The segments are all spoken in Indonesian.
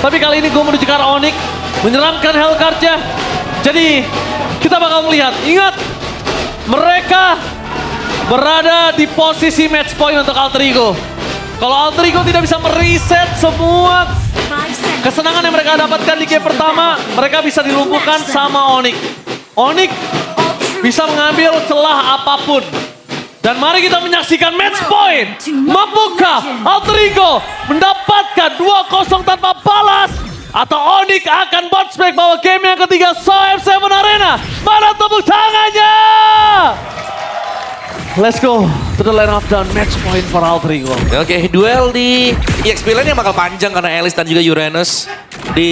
Tapi kali ini gue menuju ke arah Onyx, menyeramkan Hellcard-nya. Jadi kita bakal melihat, ingat, mereka berada di posisi match point untuk Alter Ego. Kalau Alter Ego tidak bisa mereset semua kesenangan yang mereka dapatkan di game pertama, mereka bisa dilumpuhkan sama Onyx. Onyx bisa mengambil celah apapun. Dan mari kita menyaksikan match point. Mampukah Alter Ego mendapatkan 2-0 tanpa balas? Atau Onyx akan bounce back bawa game yang ketiga SoF7 Arena? Mana tepuk tangannya? Let's go to the line of down, match point for Alter Ego. Oke, duel di EXP Lane yang bakal panjang karena Alice dan juga Uranus. Di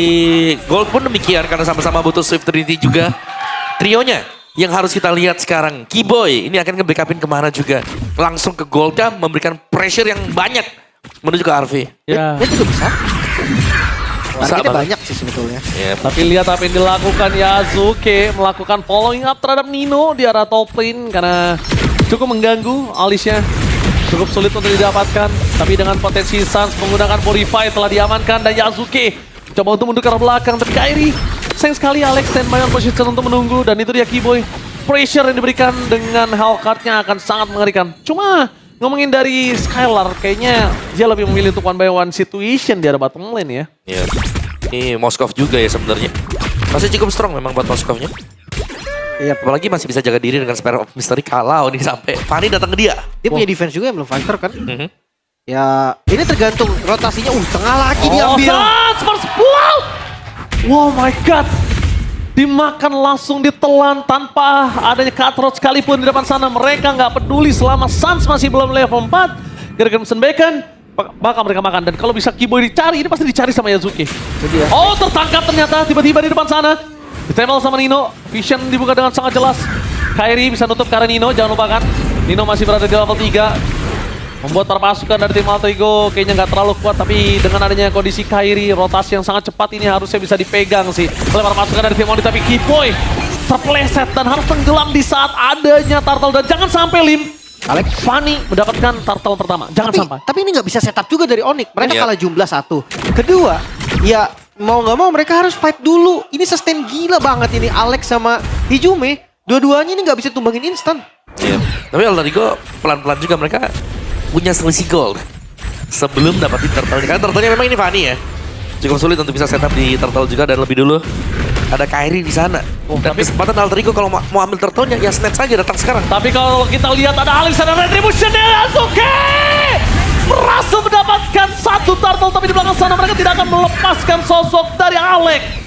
Gold pun demikian karena sama-sama butuh Swift Trinity juga. Trionya yang harus kita lihat sekarang. Keyboy ini akan nge-backupin kemana juga. Langsung ke Gold memberikan pressure yang banyak menuju ke RV. Ya. Dia juga bisa. Targetnya banget. banyak sih sebetulnya. Yep. Tapi lihat apa yang dilakukan Yasuke, melakukan following up terhadap Nino di arah top lane karena cukup mengganggu alisnya. Cukup sulit untuk didapatkan, tapi dengan potensi Suns menggunakan Purify telah diamankan dan Yasuke coba untuk mundur ke arah belakang, tapi Kairi sayang sekali Alex standby on position untuk menunggu dan itu dia Keyboy. Pressure yang diberikan dengan Hellcard-nya akan sangat mengerikan. Cuma ngomongin dari Skylar, kayaknya dia lebih memilih untuk one by one situation di arah bottom lane ya. Iya. Ini Moskov juga ya sebenarnya. Masih cukup strong memang buat Moskovnya. Iya, Apalagi masih bisa jaga diri dengan Spare of Mystery kalau nih sampai Fanny datang ke dia. dia punya defense juga yang belum fighter kan. Mhm. Ya, ini tergantung rotasinya. Tengah lagi diambil. Suns first blood! Wow my god! Dimakan langsung ditelan tanpa adanya cutthroat sekalipun di depan sana. Mereka nggak peduli selama Suns masih belum level 4. Gara-gara Crimson Bacon, bakal mereka makan. Dan kalau bisa Keyboy dicari, ini pasti dicari sama Yasuke. Jadi ya. Oh, tertangkap ternyata tiba-tiba di depan sana. Ditempel sama Nino. Vision dibuka dengan sangat jelas. Kairi bisa nutup karena Nino, jangan lupakan. Nino masih berada di level 3. Membuat para pasukan dari tim Alter Ego kayaknya nggak terlalu kuat, tapi dengan adanya kondisi Kairi, rotasi yang sangat cepat ini harusnya bisa dipegang sih oleh para pasukan dari tim Onyx. Tapi Keyboy terpleset dan harus tenggelam di saat adanya turtle. Dan jangan sampai Alex. Fanny mendapatkan turtle pertama. Jangan sampai. Tapi ini nggak bisa setup juga dari Onyx. Mereka Iya. kalah jumlah 1. Kedua, ya mau nggak mau mereka harus fight dulu. Ini sustain gila banget ini Alex sama Hijume. Dua-duanya ini nggak bisa tumbangin instan. Iya. Tapi Alter Ego pelan-pelan juga mereka punya selisih gold sebelum dapatin turtle. Karena turtle-nya memang ini Fanny ya. Cukup sulit untuk bisa setup di turtle juga dan lebih dulu ada Kairi di sana. Dan kesempatan Alter Ego kalau mau ambil turtle-nya ya snatch saja datang sekarang. Tapi kalau kita lihat ada Alex dan Retribution dari Yasuke berhasil mendapatkan satu turtle, tapi di belakang sana mereka tidak akan melepaskan sosok dari Alex.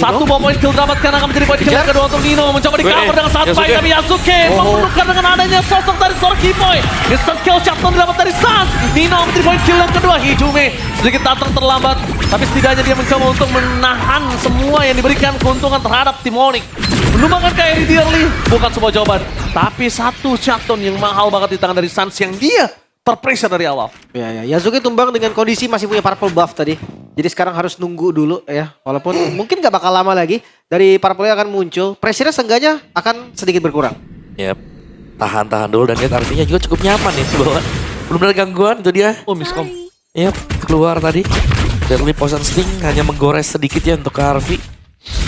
Satu bawa poin kill dapatkan akan menjadi poin kill yang kedua untuk Nino. Mencoba di cover dengan saat fight, tapi Yasuke memerlukan dengan adanya sosok dari seorang Keyboy. Instant kill shutdown didapat dari Suns. Nino menjadi poin kill yang kedua. Hijume sedikit datang terlambat, tapi setidaknya dia mencoba untuk menahan semua yang diberikan keuntungan terhadap tim Onyx. Menumbangkan Kairi di early bukan sebuah jawaban, tapi satu shutdown yang mahal banget di tangan dari Suns yang dia terpressure dari awal. Ya, Yasuke tumbang dengan kondisi masih punya purple buff tadi. Jadi sekarang harus nunggu dulu ya. Walaupun mungkin gak bakal lama lagi. Dari purple akan muncul. Pressure-nya seenggaknya akan sedikit berkurang. Yep. Tahan-tahan dulu dan lihat artinya juga cukup nyaman ya bahwa belum ada gangguan itu dia. Oh, miskom. Yep, keluar tadi. Deadly Poison Sting hanya menggores sedikit ya untuk ke Harvey.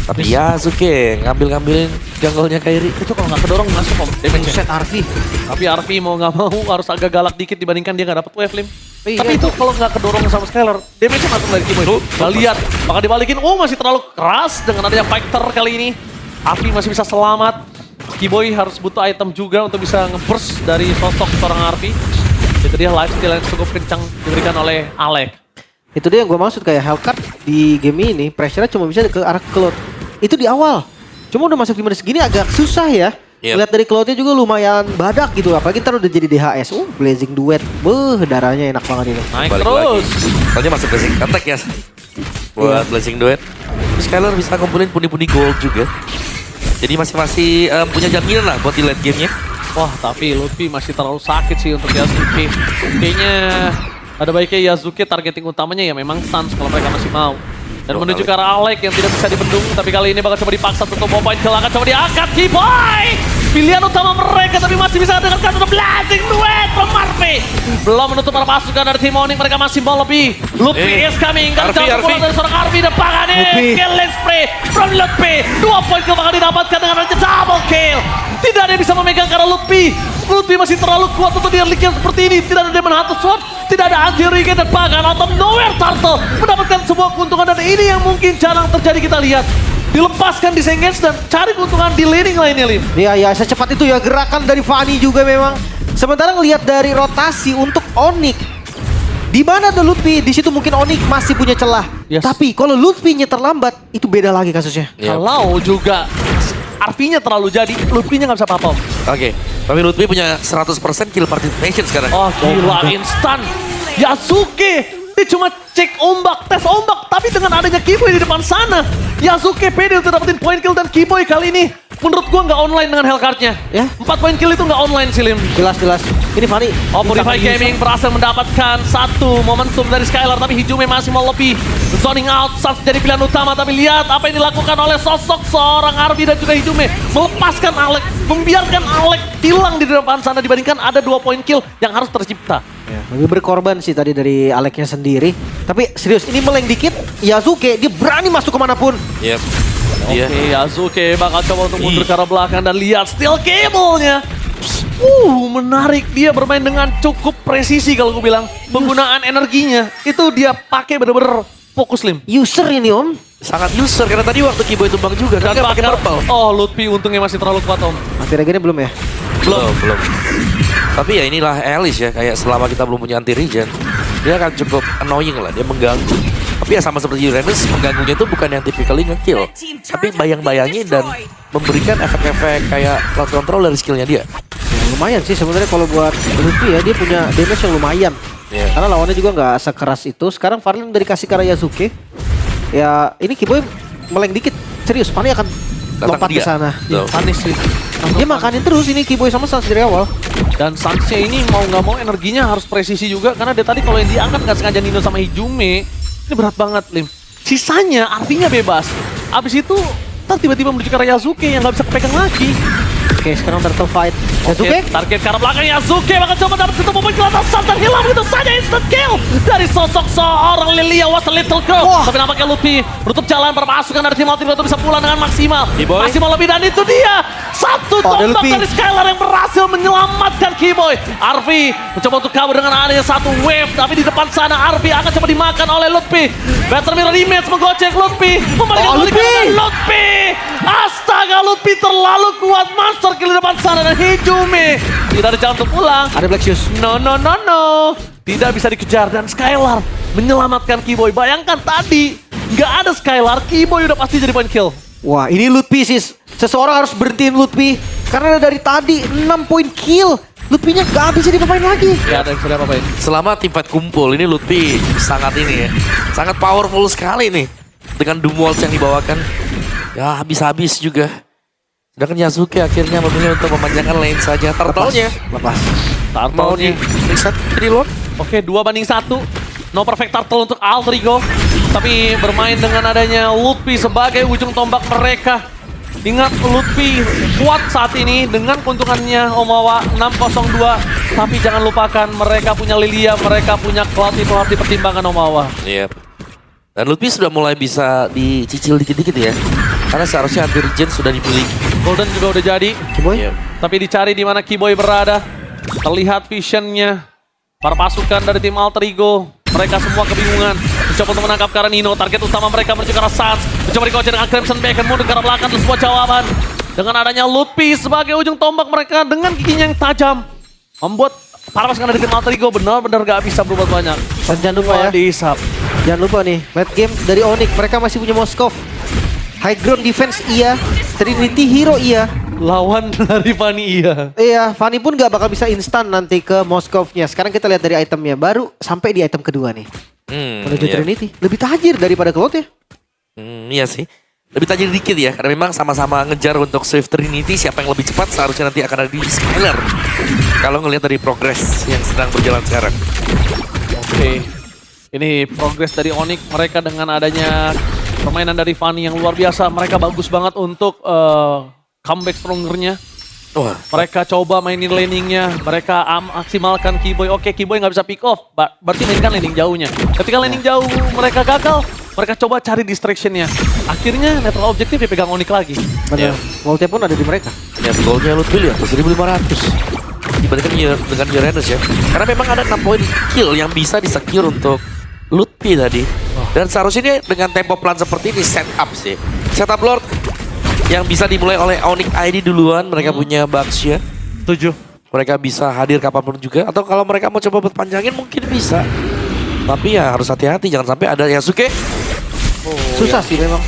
Tapi Yasuke ngambil-ngambilin jungle-nya Kairi. Itu kalau nggak kedorong masuk om damage-nya. Set Arvi. Tapi Arvi mau nggak mau harus agak galak dikit dibandingkan dia nggak dapet wave limp. Iya. Tapi itu kalau nggak kedorong sama Skylar, damage-nya masuk dari Keyboy. Kita lihat, bakal dibalikin. Oh, masih terlalu keras dengan adanya fighter kali ini. Arvi masih bisa selamat. Keyboy harus butuh item juga untuk bisa nge-burst dari sosok seorang Arvi. Itu dia lifesteal yang cukup kencang diberikan oleh Alex. Itu dia yang gue maksud, kayak Hellcard di game ini pressure-nya cuma bisa ke arah Cloud. Itu di awal. Cuma udah masuk 5 menit segini agak susah ya. Yep. Lihat dari Cloud-nya juga lumayan badak gitu. Apalagi ntar udah jadi DHS. Blazing Duet. Darahnya enak banget ini. Naik Balik terus. lagi. Soalnya masuk Blazing Attack ya. Buat Blazing Duet. Terus Skylar bisa ngumpulin pundi-pundi gold juga. Jadi masih punya jaminan lah buat di late game-nya. Wah, tapi Lutfi masih terlalu sakit sih untuk Yasuke. Kayaknya ada baiknya Yasuke targeting utamanya ya memang Suns kalau mereka masih mau. Dan menuju ke arah Alek yang tidak bisa dibendung. Tapi kali ini bakal coba dipaksa untuk mau point kill. Akan coba diangkat Kiboy. Pilihan utama mereka tapi masih bisa dengan kartu blazing duet from Marfi. Belum menutup para pasukan dari tim Onyx. Mereka masih mau lebih. Lutfi is coming. Kali jauh bola dari seorang Arfi. Dan Pagani. Killing spree from Lutfi. 2 point kill bakal didapatkan dengan raja double kill. Tidak ada yang bisa memegang karena Lutfi. Lutfi masih terlalu kuat untuk dia leak seperti ini. Tidak ada Demon Hunter Sword. Tidak ada anti-regen dan Pagan out of nowhere Turtle mendapatkan sebuah keuntungan dan ini yang mungkin jarang terjadi kita lihat. Dilepaskan, disengage dan cari keuntungan di laning lainnya, Lim. Iya, secepat itu ya gerakan dari Fanny juga memang. Sementara ngelihat dari rotasi untuk Onyx. Di mana ada Lutfi, di situ mungkin Onyx masih punya celah. Yes. Tapi kalau Lutfi-nya terlambat, itu beda lagi kasusnya. Kalau juga Arfi-nya terlalu jadi, Lutfi-nya nggak bisa apa-apa. Oke, tapi Lutfi punya 100% kill participation sekarang. Oh gila, instan. Yasuke, dia cuma cek ombak, tes ombak. Tapi dengan adanya Kiboy di depan sana, Yasuke pede untuk dapetin point kill. Dan Kiboy kali ini, menurut gua nggak online dengan Hellcard-nya. Ya. 4 point kill itu nggak online sih, Lim. Jelas. Ini Fanny. Oh, Purify Gaming berhasil mendapatkan satu momentum dari Skylar. Tapi Hijume masih mau lebih. Zoning out, Sans jadi pilihan utama. Tapi lihat apa yang dilakukan oleh sosok seorang Arby dan juga Hijume. Melepaskan Alek, membiarkan Alek hilang di depan sana. Dibandingkan ada 2 point kill yang harus tercipta. Ya, lebih berkorban sih tadi dari Aleknya sendiri. Tapi serius, ini meleng dikit. Yasuke, dia berani masuk kemanapun. Yep. Oke, Yasuke bakal coba untuk mundur ke arah belakang. Dan lihat steel cable-nya. Menarik. Dia bermain dengan cukup presisi kalau gue bilang. Penggunaan energinya itu dia pakai bener-bener fokus, Lim. User ini Om. Sangat user karena tadi waktu Kiboy tumbang juga kan dia pakai purple. Oh, Lutfi untungnya masih terlalu kuat, Om. Anti regennya belum ya? Belum. Tapi ya inilah Alice ya, kayak selama kita belum punya anti regen, dia akan cukup annoying lah, dia mengganggu. Tapi ya sama seperti Uranus, mengganggunya itu bukan yang typically nge-kill, tapi bayang-bayangin dan memberikan efek-efek kayak cloud control dari skillnya dia. Ya, lumayan sih sebenarnya kalau buat Lutfi ya, dia punya damage yang lumayan. Yeah. Karena lawannya juga nggak sekeras itu. Sekarang Farlin udah dikasih ke arah Yasuke. Ya ini Kiboy meleng dikit. Serius, Fanny akan Datang lompat ke dia. sana. Tuh. Panis, Lim. Dia makanin terus ini Kiboy sama Sans dari awal. Dan Sansnya ini mau nggak mau energinya harus presisi juga. Karena dia tadi kalau yang diangkat nggak sengaja Nino sama Hijume. Ini berat banget, Lim. Sisanya artinya bebas. Abis itu ntar tiba-tiba menuju ke arah Yasuke yang nggak bisa kepegang lagi. Oke, sekarang turtle fight. Yasuke. Oke, target ke arah belakang Yasuke bakal coba dapat satu momen ke atas Sans dan hilang begitu saja instant kill dari sosok seorang Lilia was a little girl. Wah. Tapi nampaknya Lutfi menutup jalan permasukan dari tim Ultimate untuk bisa pulang dengan maksimal. Kiboy. Maksimal lebih dan itu dia satu ada tombak Lutfi. dari Skylar yang berhasil menyelamatkan Kiboy. Arvi mencoba untuk kabur dengan adanya satu wave, tapi di depan sana Arvi akan coba dimakan oleh Lutfi. Better mirror image menggocek Lutfi, membalikan Lutfi. Astaga, Lutfi terlalu kuat, monster kill di depan sana dan Hijume tidak ada jalan untuk pulang. Ada Black Shoes. No. Tidak bisa dikejar dan Skylar menyelamatkan Kiboy. Bayangkan tadi nggak ada Skylar, Kiboy udah pasti jadi point kill. Wah, ini Lutfi sih. Seseorang harus berhentiin Lutfi. Karena dari tadi 6 point kill. Lutfinya gak bisa dipapain lagi. Gak ada yang sudah apa-apain. Selama tim fight kumpul, ini Lutfi sangat ini ya, sangat powerful sekali nih. Dengan Doom Waltz yang dibawakan, ya habis-habis juga. Sedangkan Yasuke akhirnya memilih untuk memanjangkan lane saja. Turtle-nya Lepas. mau di reset jadi lock. Oke, 2-1. No perfect turtle untuk Altrigo. Tapi bermain dengan adanya Lutfi sebagai ujung tombak mereka. Ingat Lutfi kuat saat ini dengan keuntungannya Omawa 602. Tapi jangan lupakan mereka punya Lilia, mereka punya Cloud itu harus dipertimbangkan Omawa. Iya. Dan Lutfi sudah mulai bisa dicicil dikit-dikit ya. Karena seharusnya anti regen sudah dimiliki. Golden juga udah jadi. Kiboy. Iya. Tapi dicari di mana Kiboy berada. Terlihat visionnya. Para pasukan dari tim Alter Ego. Mereka semua kebingungan. Mencoba untuk menangkap ke arah Nino. Target utama mereka menuju ke arah Sans. Mencoba dikocek dengan Crimson Bacon. Mundur ke arah belakang. Terus sebuah jawaban. Dengan adanya Lutfi sebagai ujung tombak mereka. Dengan giginya yang tajam. Membuat para pasukan dari tim Alter Ego benar-benar gak bisa berbuat banyak. Dan jangan lupa ya. Dihisap. Jangan lupa nih, late game dari Onyx. Mereka masih punya Moskov. High ground defense iya. Trinity hero iya. Lawan dari Fanny iya. Iya, Fanny pun gak bakal bisa instan nanti ke Moskovnya. Sekarang kita lihat dari itemnya. Baru sampai di item kedua nih. Menuju Iya. Trinity. Lebih tajir daripada Cloud ya. Iya sih. Lebih tajir dikit ya, karena memang sama-sama ngejar untuk Swift Trinity. Siapa yang lebih cepat seharusnya nanti akan ada di Skylar. Kalau ngelihat dari progres yang sedang berjalan sekarang. Oke. Ini progres dari Onyx, mereka dengan adanya permainan dari Fanny yang luar biasa, mereka bagus banget untuk comeback strongernya. Wah, Mereka coba mainin laningnya, mereka maksimalkan Keyboy. Oke, Keyboy nggak bisa pick off, berarti mainkan laning jauhnya. Ketika laning jauh mereka gagal, mereka coba cari distractionnya. Akhirnya netral objektif dipegang Onyx lagi. Benar. Voltnya pun ada di mereka. ya golnya Lutfi ya, 1.500. Dibandingkan dengan Uranus ya. Karena memang ada 6 poin kill yang bisa disecure untuk Lutfi tadi. Dan seharusnya ini dengan tempo pelan seperti ini setup sih. Setup Lord yang bisa dimulai oleh Onyx ID duluan. Mereka punya Baxia. 7. Mereka bisa hadir kapanpun juga. Atau kalau mereka mau coba panjangin mungkin bisa. Tapi ya harus hati-hati. Jangan sampai ada Yasuke. Susah sih memang.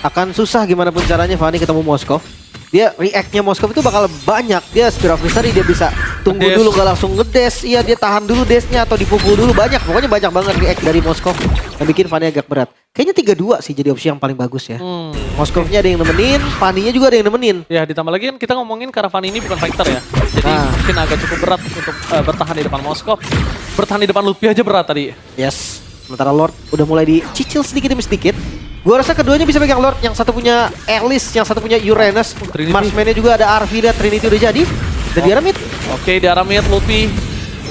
Akan susah gimana pun caranya Fanny ketemu Moskov. Dia react-nya Moskov itu bakal banyak. Dia Spear of Mystery dia bisa tunggu Ngedes. dulu gak langsung ngedes. Iya dia tahan dulu desnya atau dipukul dulu banyak. Pokoknya banyak banget react dari Moskov yang bikin Fanny agak berat. Kayaknya 3-2 sih jadi opsi yang paling bagus ya. Moskovnya ada yang nemenin, Fanny-nya juga ada yang nemenin. Ya ditambah lagi kan kita ngomongin karena Fanny ini bukan fighter ya. Jadi mungkin agak cukup berat untuk bertahan di depan Moskov. Bertahan di depan Lutfi aja berat tadi. Yes. Sementara Lord udah mulai dicicil sedikit demi sedikit. Gua rasa keduanya bisa pegang Lord. Yang satu punya Alice, yang satu punya Uranus. Trinity. Marksman-nya juga ada Arvi dan Trinity udah jadi. Dan di arah mid. Oke, di arah mid Lutfi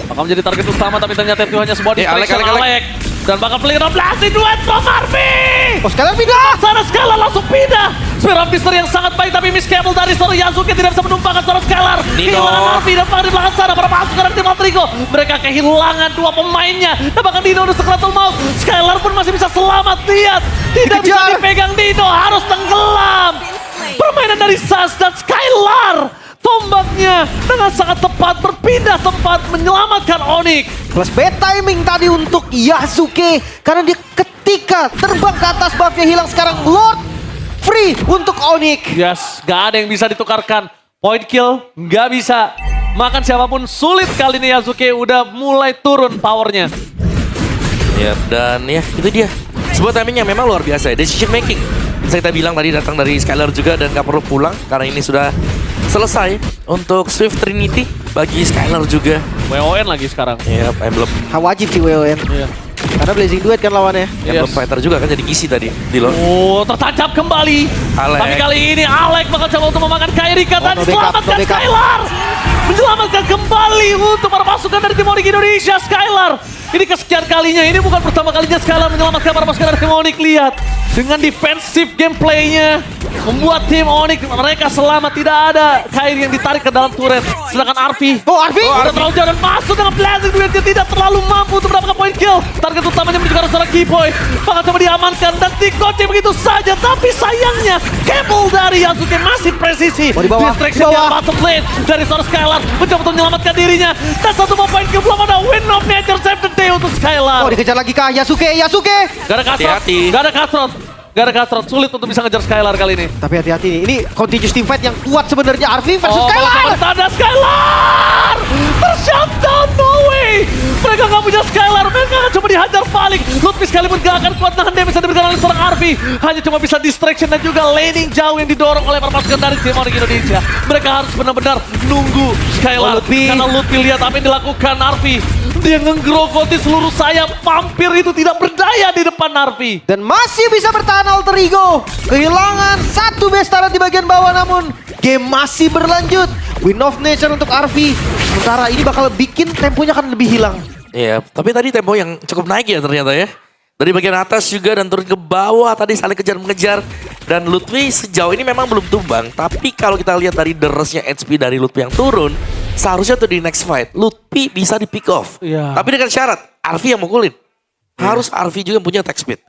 bakal menjadi target utama, tapi ternyata itu hanya sebuah distraction Alek. Dan bakal play blasting duet from Arvi. Oh sekalian pindah. Sana Scalar langsung pindah. Spear of Mystery yang sangat baik, tapi miss cable dari seorang Yasuke tidak bisa menumpangkan seorang Scalar. Nino. Kehilangan Arvi dan di belakang sana para pasukan dari tim Altrigo. Mereka kehilangan dua pemainnya. Dan bahkan Dino udah sekeratul maut. Scalar pun masih bisa selamat. Lihat, tidak bisa Dikejar. dipegang Dino, harus tenggelam. Permainan dari Sas dan Skylar. Tombaknya dengan sangat tepat berpindah tempat menyelamatkan Onyx. Plus bad timing tadi untuk Yasuke. Karena dia ketika terbang ke atas buffnya hilang sekarang. Lord free untuk Onyx. Yes, gak ada yang bisa ditukarkan. Point kill, gak bisa. Makan siapapun sulit kali ini Yasuke udah mulai turun powernya. Ya, dan ya itu dia. Sebuah timing yang memang luar biasa ya. Decision making. Bisa kita bilang tadi datang dari Skylar juga dan gak perlu pulang. Karena ini sudah selesai untuk Swift Trinity bagi Skylar juga. WON lagi sekarang. Ya, emblem Wajib sih WON. Iya. Karena Blazing Duet kan lawannya. emblem fighter juga kan jadi ngisi tadi di lo. Oh, tertancap kembali. Alek. Tapi kali ini Alek bakal coba untuk memakan Kairika dan no backup, selamatkan no backup. Skylar. Menyelamatkan kembali untuk para pasukan dari tim Onyx Indonesia, Skylar. Ini kesekian kalinya, ini bukan pertama kalinya Skylar menyelamatkan para pasukan dari tim Onyx. Lihat, dengan defensif gameplaynya membuat tim Onyx mereka selamat, tidak ada Kairi yang ditarik ke dalam turret. Sedangkan Arvi, Arvi. udah terlalu jauh dan masuk dengan blazing duetnya tidak terlalu mampu untuk mendapatkan poin kill. Target utamanya menuju ke arah seorang Keyboy. Bakal coba diamankan dan dikocek begitu saja. Tapi sayangnya cable dari Yasuke masih presisi. Oh, di bawah, Distraction di bawah. yang bottom lane dari seorang Skylar mencoba untuk menyelamatkan dirinya. Dan satu mau poin kill belum ada win of nature save the day untuk Skylar. Oh dikejar lagi kah Yasuke. Gak ada Cutthroat, Hati-hati. gak ada Cutthroat. Gak ada Cutthroat, sulit untuk bisa ngejar Skylar kali ini. Tapi hati-hati nih. Ini continuous team fight yang kuat sebenarnya. Arvi versus Oh, malah Skylar. dapat tanda Skylar! Tershutdown, no way! Mereka gak punya Skylar, mereka akan coba dihajar balik. Lutfi sekalipun gak akan kuat nahan damage yang diberikan oleh seorang Arvi. Hanya cuma bisa distraction dan juga laning jauh yang didorong oleh para pasukan dari tim Onyx Indonesia. Mereka harus benar-benar nunggu Skylar. Oh, Lutfi. Karena Lutfi lihat apa yang dilakukan Arvi. Dia ngegrogoti seluruh sayap. Vampir itu tidak berdaya di depan Arvi. Dan masih bisa bertahan Alter Ego. Kehilangan satu base turret di bagian bawah namun game masih berlanjut. Win of Nature untuk Arvi. Sementara ini bakal bikin temponya akan lebih hilang. Iya, tapi tadi tempo yang cukup naik ya ternyata ya. Dari bagian atas juga dan turun ke bawah tadi saling kejar-mengejar. Dan Lutfi sejauh ini memang belum tumbang. Tapi kalau kita lihat dari derasnya HP dari Lutfi yang turun, seharusnya tuh di next fight Lutfi bisa di pick off. Iya. Tapi dengan syarat Arvi yang mukulin. Harus Arvi juga yang punya attack speed.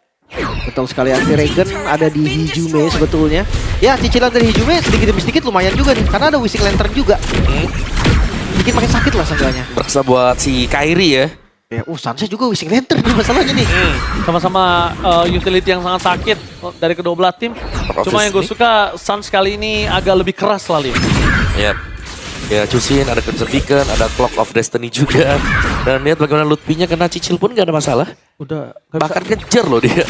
Betul sekali, anti-regen ada di Hijume sebetulnya. Ya cicilan dari Hijume sedikit demi sedikit lumayan juga nih. Karena ada Wishing Lantern juga. Bikin makin sakit lah seenggaknya. Berasa buat si Kairi ya. Ya, Sansa juga Wishing Lantern nih masalahnya nih. Sama-sama utility yang sangat sakit dari kedua belah tim. Cuma yang gue suka Suns kali ini agak lebih keras lah. Ya. Ya Chusin, ada Crimson Beacon, ada Clock of Destiny juga. Dan lihat bagaimana Lutfi-nya kena cicil pun gak ada masalah. Udah Bahkan kejar loh dia.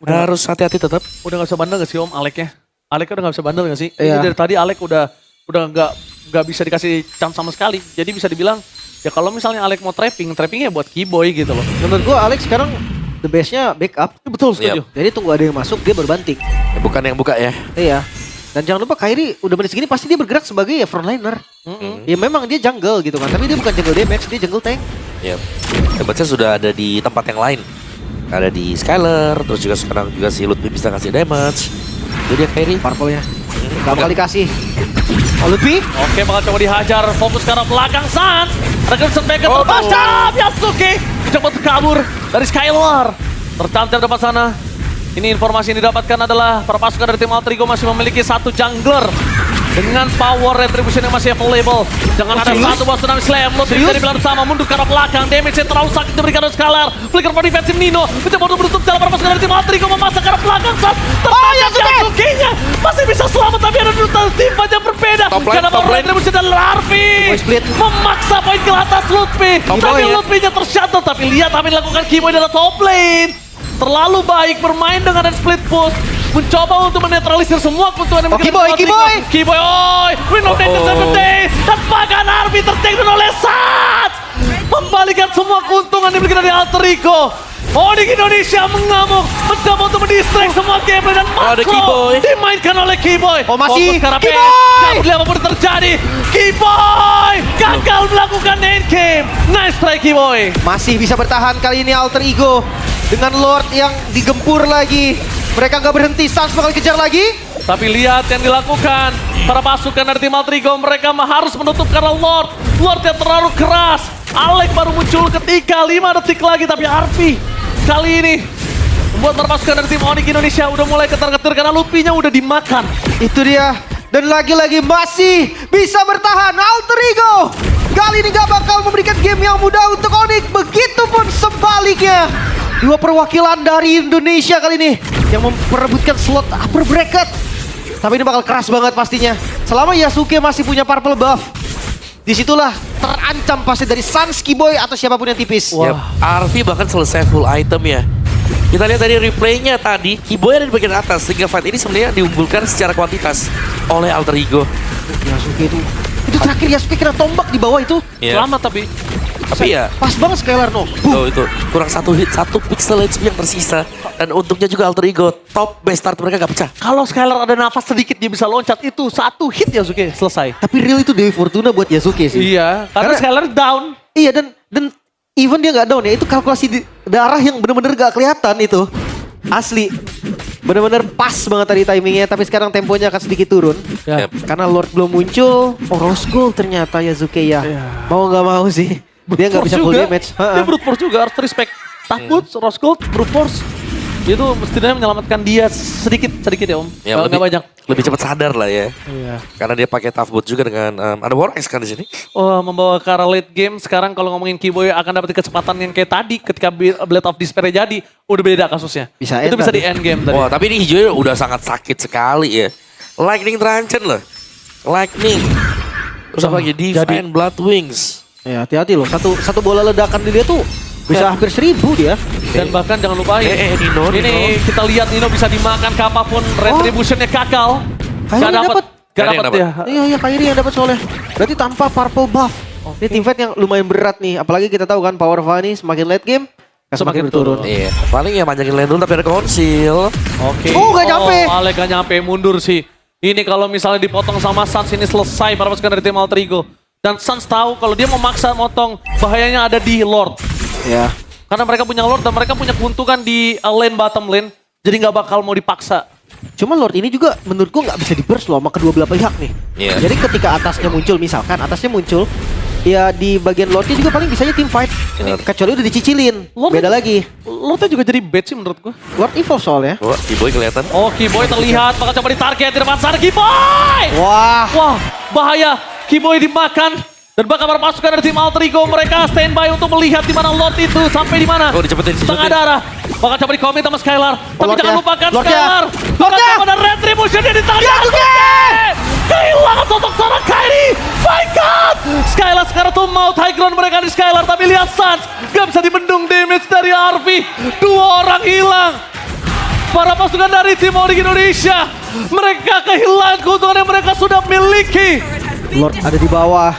Harus hati-hati tetap. udah gak bisa bandel gak sih Om Aleknya? Aleknya udah gak bisa bandel gak sih? Iya. Ini dari tadi Alek udah gak bisa dikasih chance sama sekali. Jadi bisa dibilang Ya kalau misalnya Alex mau trappingnya buat Keyboy gitu loh. Menurut gua Alex sekarang the bestnya backup. Betul, setuju. Jadi tunggu ada yang masuk dia berbanting. Ya, bukan yang buka ya. Iya. Dan jangan lupa Kyrie udah menit segini pasti dia bergerak sebagai ya frontliner. Ya memang dia jungle gitu kan, tapi dia bukan jungle damage, dia jungle tank. Ya, hebatnya sudah ada di tempat yang lain. Ada di Skyler, terus juga sekarang juga si Lutfi bisa kasih damage. Itu dia Kyrie. Purple-nya. Gak bakal dikasih. Oh, Lutfi? Oke, bakal coba dihajar. Fokus ke arah belakang Suns. Ada Crimson Baker terpasang. Yasuke coba kabur dari Skylar. Tercantik depan sana. Ini informasi yang didapatkan adalah para pasukan dari tim Alterigo masih memiliki satu jungler dengan power retribution yang masih available. Jangan ada satu buah tsunami slam. Lutfi dari belakang sama mundur ke arah belakang. Damage yang terlalu sakit diberikan oleh Skylar. Flicker for defensive Nino. Mencoba untuk menutup jalan para pasukan dari tim Alterigo memasang ke arah belakang. Yasuke-nya masih bisa selamat, tapi ada dua tim yang berbeda. Karena power retribution dari Arfi memaksa poin ke atas Lutfi. Tapi Lutfi-nya tershuttle. Tapi lihat apa yang dilakukan Keyboy dalam top lane. Terlalu baik bermain dengan split push. Mencoba untuk menetralisir semua keuntungan yang Keyboy, oi! Win of Danger 70. Dan bahkan Arfi tertakedown oleh Suns. Membalikan semua keuntungan yang dimiliki dari Alterigo. Onyx Indonesia mengamuk, mencoba untuk mendistract semua gameplay dan makro dimainkan oleh Keyboy. Oh masih Keyboy! Gak boleh apapun terjadi. Keyboy gagal melakukan endgame. Nice try Keyboy. Masih bisa bertahan kali ini Alterigo. Dengan Lord yang digempur lagi. Mereka nggak berhenti, Suns bakal kejar lagi. Tapi lihat yang dilakukan para pasukan dari tim Alterigo. Mereka harus menutup karena Lord yang terlalu keras. Alex baru muncul ketika 5 detik lagi. Tapi Arfi kali ini membuat para pasukan dari tim Onyx Indonesia udah mulai ketar-ketir karena Lutfi-nya udah dimakan. Itu dia. Dan lagi-lagi masih bisa bertahan Alterigo. Kali ini nggak bakal memberikan game yang mudah untuk Onyx. Begitupun sebaliknya. Dua perwakilan dari Indonesia kali ini yang memperebutkan slot upper bracket. Tapi ini bakal keras banget pastinya. Selama Yasuke masih punya purple buff, disitulah terancam pasti dari Suns, Keyboy atau siapapun yang tipis. Yep. Arfi bahkan selesai full item ya. Kita lihat dari replaynya tadi, Keyboy ada di bagian atas sehingga fight ini sebenarnya diunggulkan secara kuantitas oleh Alterigo. Yasuke itu terakhir Yasuke kena tombak di bawah itu. Selamat tapi ya pas banget Skylar no. Oh, itu kurang satu hit, satu pixel HP yang tersisa. Dan untungnya juga Alterigo top base start mereka gak pecah. kalau Skylar ada nafas sedikit dia bisa loncat, itu satu hit Yasuke selesai. Tapi real itu Dewi Fortuna buat Yasuke sih. Iya, karena Skylar down. Iya dan even dia nggak down ya, itu kalkulasi darah yang bener-bener gak kelihatan itu. Asli. Bener-bener pas banget tadi timingnya, tapi sekarang temponya akan sedikit turun. Ya. Karena Lord belum muncul. Oh Rose Gold ternyata Yasuke ya. Mau nggak mau sih. Dia nggak bisa full damage. Dia brute force juga, harus respect. Takut, Rose Gold, brute force. Itu mestinya menyelamatkan dia sedikit ya Om. Ya, Nggak banyak. Lebih cepat sadar lah ya. Iya. Karena dia pakai tough boot juga dengan ada Warx kan di sini. Oh, membawa ke arah late game. Sekarang kalau ngomongin Keyboy akan dapat kecepatan yang kayak tadi ketika Blade of Despair jadi udah beda kasusnya. Itu bisa di end game tadi. Wah, tapi ini hijau udah sangat sakit sekali ya. Lightning Tranchan loh. Lightning. Terus apa lagi? Divine Blood Wings. Ya hati-hati loh, satu bola ledakan di dia tuh bisa hampir 1000 dia. Dan bahkan jangan lupain, Nino. ini kita lihat Nino bisa dimakan ke apapun, retributionnya kakal. Kyrie dapat. Gak dapat ya. Iya Kyrie yang dapat soalnya. Berarti tanpa purple buff. Ini teamfight yang lumayan berat nih, apalagi kita tahu kan power Fanny semakin late game semakin berturun. Iya, paling ya manjangin lane dulu tapi ada konsil. Oke. Oh gak nyampe. Alek gak nyampe, mundur sih. Ini kalau misalnya dipotong sama Suns ini selesai para pasukan dari tim Alterigo. Dan Suns tahu kalau dia memaksa motong, bahayanya ada di Lord. Ya. Karena mereka punya Lord dan mereka punya keuntungan di lane bottom lane. Jadi nggak bakal mau dipaksa. Cuma Lord ini juga menurutku nggak bisa di-burst loh sama kedua belah pihak nih. Iya. Jadi ketika atasnya muncul, misalkan atasnya muncul, ya di bagian Lordnya juga paling bisanya team fight. Kecuali udah dicicilin, beda lagi. Lordnya juga jadi bad sih menurut gua. Lord evolve soalnya. Wah, Keyboy kelihatan. Oh, Keyboy terlihat, bakal coba ditarget di depan sana Keyboy! Wah. Wah, bahaya. Keyboy dimakan. Dan bakal para pasukan dari tim Alterigo, mereka standby untuk melihat di mana Lord itu sampai di mana. Oh, dicepetin. Setengah darah. Bakal coba di-commit sama Skylar. Tapi Lord jangan ya. lupakan Lord ya. Skylar. Bakal coba ada retribution yang di tangan Yasuke. Kehilangan sosok seorang Kyrie. My God. Skylar sekarang tuh mau high ground mereka di Skylar. Tapi lihat Suns. Gak bisa dibendung damage dari Arfi. 2 orang hilang. Para pasukan dari tim Onyx Indonesia. Mereka kehilangan keuntungan yang mereka sudah miliki. Lord ada di bawah.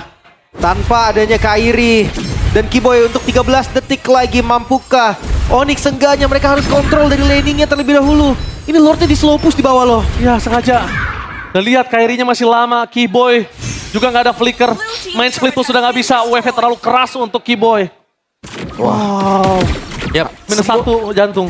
Tanpa adanya Kairi dan Kiboy untuk 13 detik lagi, mampukah Onyx? Seenggaknya mereka harus kontrol dari laningnya terlebih dahulu. Ini Lordnya di slow push di bawah loh. Ya sengaja. Dan lihat Kairinya masih lama. Keyboy juga nggak ada flicker. Main split push sudah nggak bisa. Wave terlalu keras untuk Keyboy. Wow. Yap. Minus satu jantung.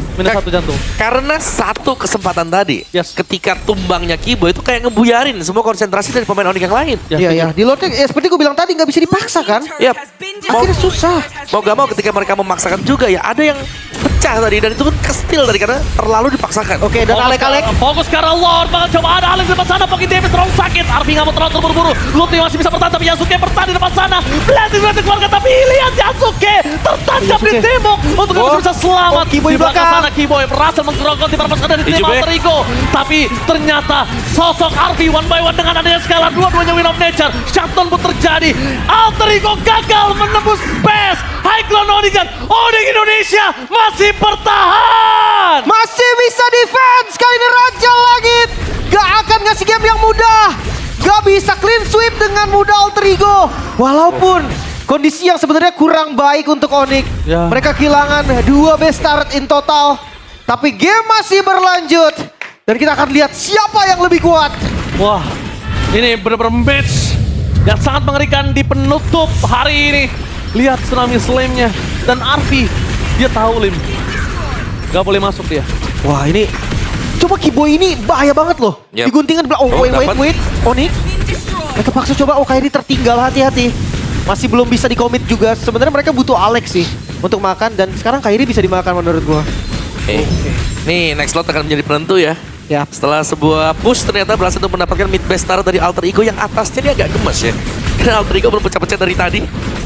Karena satu kesempatan tadi, Yes. ketika tumbangnya Kibo itu kayak ngebuyarin semua konsentrasi dari pemain Onyx yang lain. Iya, iya. Di Lordnya seperti gue bilang tadi nggak bisa dipaksa kan. Yap. Akhirnya susah. Mau gak mau ketika mereka memaksakan juga ya ada yang pecah tadi dan itu pun kestil tadi karena terlalu dipaksakan. Oke, dan Alek-Alek. Fokus ke arah Lord. Banget coba ada Alex di depan sana. Pakai damage terlalu sakit. Arfi nggak mau terlalu terburu-buru. Lutfi masih bisa bertahan tapi Yasuke bertahan di depan sana. Berarti keluarga tapi lihat Yasuke tertancap di Yasuke. tembok. Untuk itu bisa selamat. Kiboy Di belakang belakang. sana Kiboy berhasil menggerogoti para pasukan dari tim Ijube. Alter Ego. Tapi ternyata sosok Arfi one by one dengan adanya skala dua-duanya win of nature. Shutdown pun terjadi. Alter Ego gagal menembus space. High Ground Onyx Indonesia masih bertahan. Masih bisa defense. Kali ini Raja Langit gak akan ngasih game yang mudah. Gak bisa clean sweep dengan mudah Alter Ego. Walaupun kondisi yang sebenarnya kurang baik untuk Onyx. Ya. Mereka kehilangan 2 best start in total. Tapi game masih berlanjut. Dan kita akan lihat siapa yang lebih kuat. Wah, ini benar-benar match yang sangat mengerikan di penutup hari ini. Lihat Tsunami Slam-nya. Dan Arfi, dia tahu Lim. Gak boleh masuk dia. Wah ini, coba Kiboy ini bahaya banget loh. Yep. Diguntingkan, Oh, wait. Onyx. Mereka paksa coba, Kairi tertinggal, hati-hati. Masih belum bisa dikomit juga. Sebenarnya mereka butuh Alex sih untuk makan. Dan sekarang Kairi bisa dimakan menurut gua. Nih next lot akan menjadi penentu ya. Ya. Setelah sebuah push ternyata berhasil untuk mendapatkan mid best star dari Alter Ego yang atasnya dia agak gemes ya. Karena Alter Ego belum pecah-pecah dari tadi.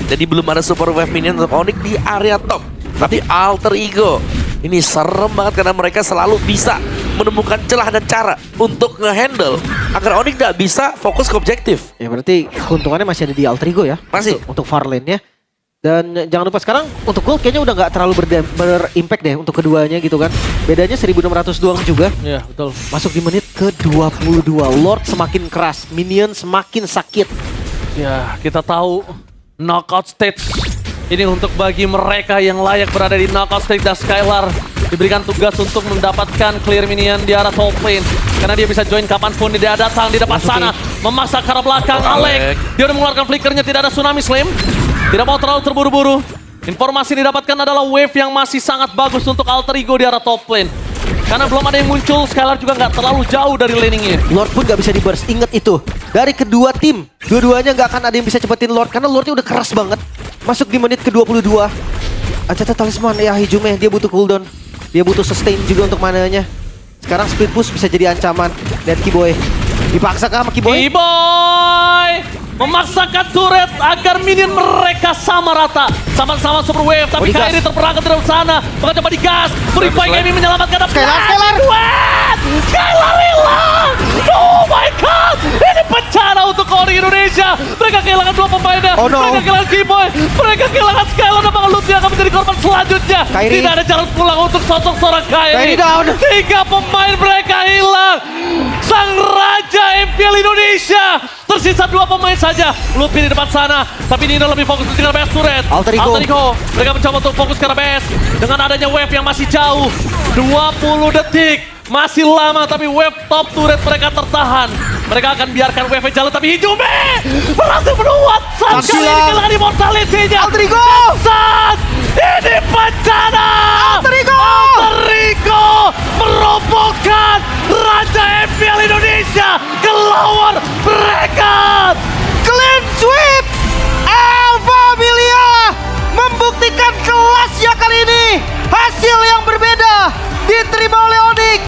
Jadi belum ada super wave minion untuk Onyx di area top. Tapi Alter Ego ini serem banget karena mereka selalu bisa menemukan celah dan cara untuk ngehandle agar Onyx gak bisa fokus ke objektif. Ya berarti keuntungannya masih ada di Alter Ego ya. Masih. Untuk far lane-nya. Dan jangan lupa sekarang untuk gold kayaknya udah nggak terlalu berimpact deh untuk keduanya gitu kan. Bedanya 1600 doang juga. Iya, betul. Masuk di menit ke-22. Lord semakin keras, minion semakin sakit. Ya, kita tahu knockout stage ini untuk bagi mereka yang layak berada di knockout stage dan Skylar diberikan tugas untuk mendapatkan clear minion di arah top lane. Karena dia bisa join kapanpun dia datang di depan sana. Memaksa ke arah belakang Alek. Dia udah mengeluarkan flickernya, tidak ada Tsunami Slam. Tidak mau terlalu terburu-buru. Informasi yang didapatkan adalah wave yang masih sangat bagus untuk Alter Ego di arah top lane. Karena belum ada yang muncul, Skylar juga nggak terlalu jauh dari laningnya. Lord pun gak bisa di-burst, inget itu. Dari kedua tim, dua-duanya gak akan ada yang bisa cepetin Lord. Karena Lordnya udah keras banget. Masuk di menit ke-22. Acata talisman, ya Hijume, dia butuh cooldown. Dia butuh sustain juga untuk mananya. Sekarang split push bisa jadi ancaman. Lihat Kiboy. Dipaksa kah sama Kiboy? Kiboy memaksakan turret agar minion mereka sama rata. Sama-sama super wave, tapi digas. Kairi terperangkap dari sana. Maka coba digas. Purify Gaming menyelamatkan. Skylar. Skylar hilang. Oh my god. Ini bencana untuk Onyx Indonesia. Mereka kehilangan 2 pemainnya. Oh no. Mereka kehilangan Kiboy. Mereka kehilangan Skylar. Dan Bang Lutfi akan menjadi korban selanjutnya. Kairi. Tidak ada jalan pulang untuk sosok seorang Kairi Kairi. down. 3 pemain mereka hilang. Sang Raja MPL Indonesia. Tersisa 2 pemain saja. Lutfi di depan sana. Tapi Nino lebih fokus dengan best turret. Alter Ego. Mereka mencoba untuk fokus ke arah best. Dengan adanya wave yang masih jauh. 20 detik. Masih lama tapi wave top turret mereka tertahan. Mereka akan biarkan wave jalan tapi Hijume berhasil menuat. Saat kali ini kehilangan immortality-nya. Alter Ego. Saat ini bencana. Alter Ego. Alter Ego merobot